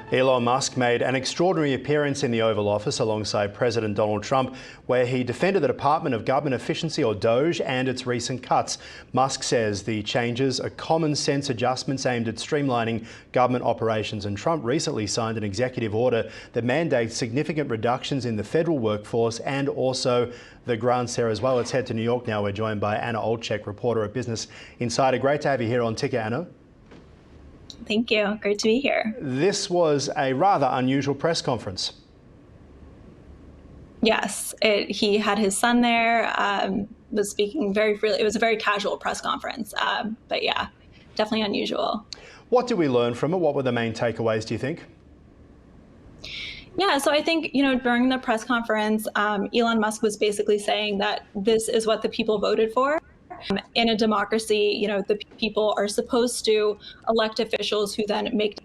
Elon Musk made an extraordinary appearance in the Oval Office alongside President Donald Trump, where he defended the Department of Government Efficiency, or DOGE, and its recent cuts. Musk says the changes are common sense adjustments aimed at streamlining government operations, and Trump recently signed an executive order that mandates significant reductions in the federal workforce and also the grants there as well. Let's head to New York now. We're joined by Anna Olczyk, reporter at Business Insider. Great to have you here on Ticker, Anna. Thank you. Great to be here. This was a rather unusual press conference. Yes, he had his son there, was speaking very freely. It was a very casual press conference, but yeah, definitely unusual. What did we learn from it? What were the main takeaways, do you think? Yeah, so I think, during the press conference, Elon Musk was basically saying that this is what the people voted for. In a democracy, the people are supposed to elect officials who then make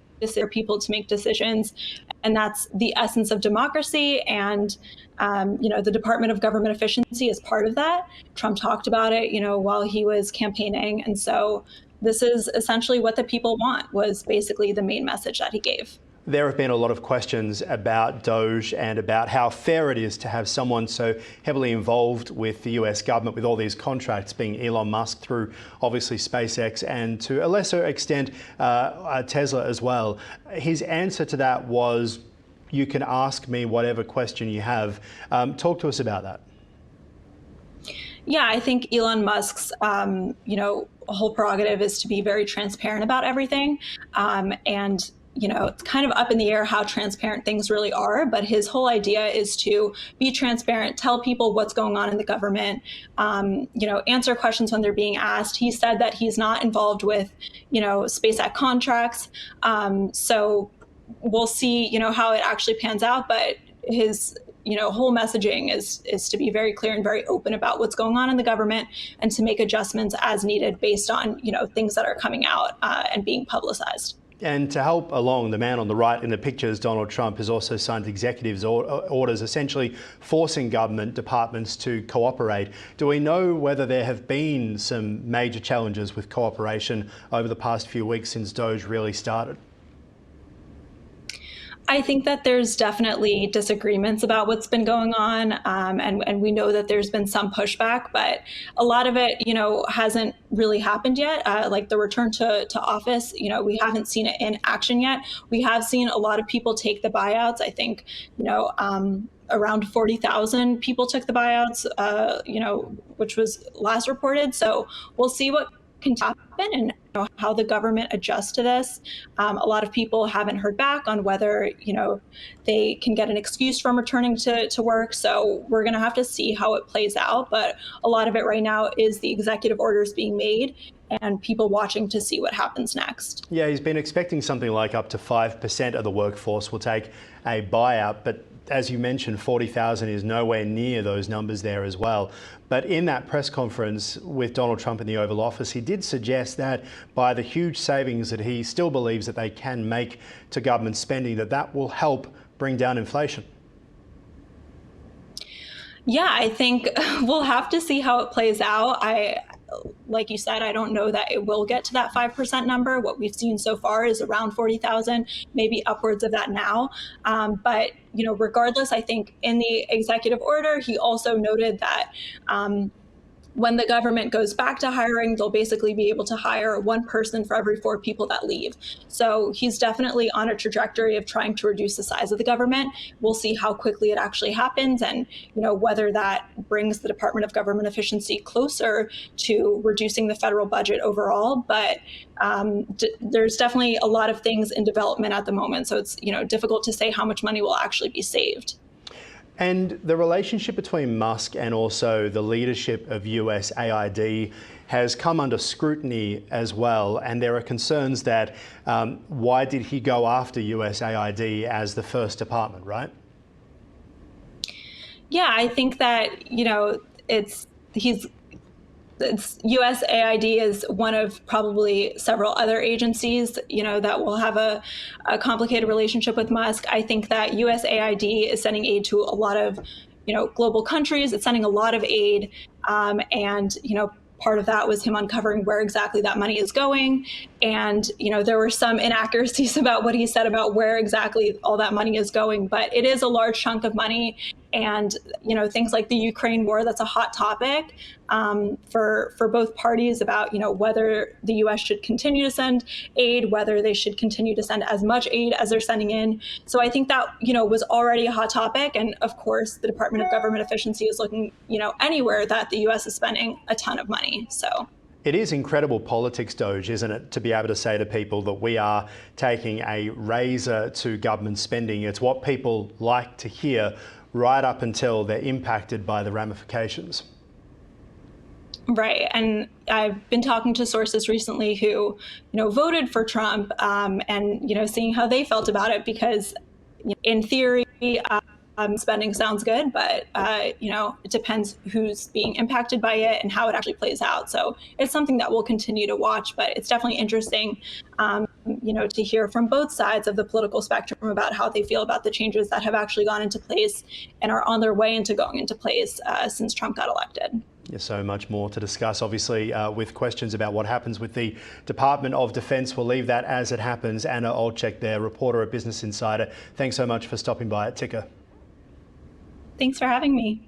people to make decisions. And that's the essence of democracy. And, the Department of Government Efficiency is part of that. Trump talked about it, while he was campaigning. And so this is essentially what the people want, was basically the main message that he gave. There have been a lot of questions about DOGE and about how fair it is to have someone so heavily involved with the US government, with all these contracts, being Elon Musk through obviously SpaceX and to a lesser extent Tesla as well. His answer to that was, you can ask me whatever question you have. Talk to us about that. Yeah, I think Elon Musk's, whole prerogative is to be very transparent about everything. It's kind of up in the air how transparent things really are, but his whole idea is to be transparent, tell people what's going on in the government, answer questions when they're being asked. He said that he's not involved with, SpaceX contracts. So we'll see, how it actually pans out, but his whole messaging is to be very clear and very open about what's going on in the government and to make adjustments as needed based on, things that are coming out and being publicized. And to help along, the man on the right in the pictures, Donald Trump, has also signed executive orders essentially forcing government departments to cooperate. Do we know whether there have been some major challenges with cooperation over the past few weeks since DOGE really started? I think that there's definitely disagreements about what's been going on, and we know that there's been some pushback, but a lot of it, hasn't really happened yet. Like the return to office, we haven't seen it in action yet. We have seen a lot of people take the buyouts. I think, around 40,000 people took the buyouts, which was last reported. So we'll see what can happen and how the government adjusts to this. A lot of people haven't heard back on whether they can get an excuse from returning to work. So we're going to have to see how it plays out. But a lot of it right now is the executive orders being made and people watching to see what happens next. Yeah, he's been expecting something like up to 5% of the workforce will take a buyout, but as you mentioned, 40,000 is nowhere near those numbers there as well. But in that press conference with Donald Trump in the Oval Office, he did suggest that by the huge savings that he still believes that they can make to government spending, that will help bring down inflation. Yeah, I think we'll have to see how it plays out. Like you said, I don't know that it will get to that 5% number. What we've seen so far is around 40,000, maybe upwards of that now. But, regardless, I think in the executive order, he also noted that when the government goes back to hiring, they'll basically be able to hire one person for every 4 people that leave. So he's definitely on a trajectory of trying to reduce the size of the government. We'll see how quickly it actually happens and, whether that brings the Department of Government Efficiency closer to reducing the federal budget overall. But there's definitely a lot of things in development at the moment. So it's, difficult to say how much money will actually be saved. And the relationship between Musk and also the leadership of USAID has come under scrutiny as well. And there are concerns that why did he go after USAID as the first department, right? Yeah, I think that, USAID is one of probably several other agencies, that will have a complicated relationship with Musk. I think that USAID is sending aid to a lot of, global countries. It's sending a lot of aid, and, part of that was him uncovering where exactly that money is going. And, there were some inaccuracies about what he said about where exactly all that money is going, but it is a large chunk of money. And, things like the Ukraine war, that's a hot topic for both parties about, whether the U.S. should continue to send aid, whether they should continue to send as much aid as they're sending in. So I think that, was already a hot topic. And of course, the Department of Government Efficiency is looking, anywhere that the U.S. is spending a ton of money. So it is incredible politics, DOGE, isn't it, to be able to say to people that we are taking a razor to government spending. It's what people like to hear right up until they're impacted by the ramifications. Right. And I've been talking to sources recently who, voted for Trump and, seeing how they felt about it, because in theory, spending sounds good, but, it depends who's being impacted by it and how it actually plays out. So it's something that we'll continue to watch, but it's definitely interesting, to hear from both sides of the political spectrum about how they feel about the changes that have actually gone into place and are on their way into going into place since Trump got elected. There's so much more to discuss, obviously, with questions about what happens with the Department of Defense. We'll leave that as it happens. Anna Olczyk there, reporter at Business Insider. Thanks so much for stopping by at Ticker. Thanks for having me.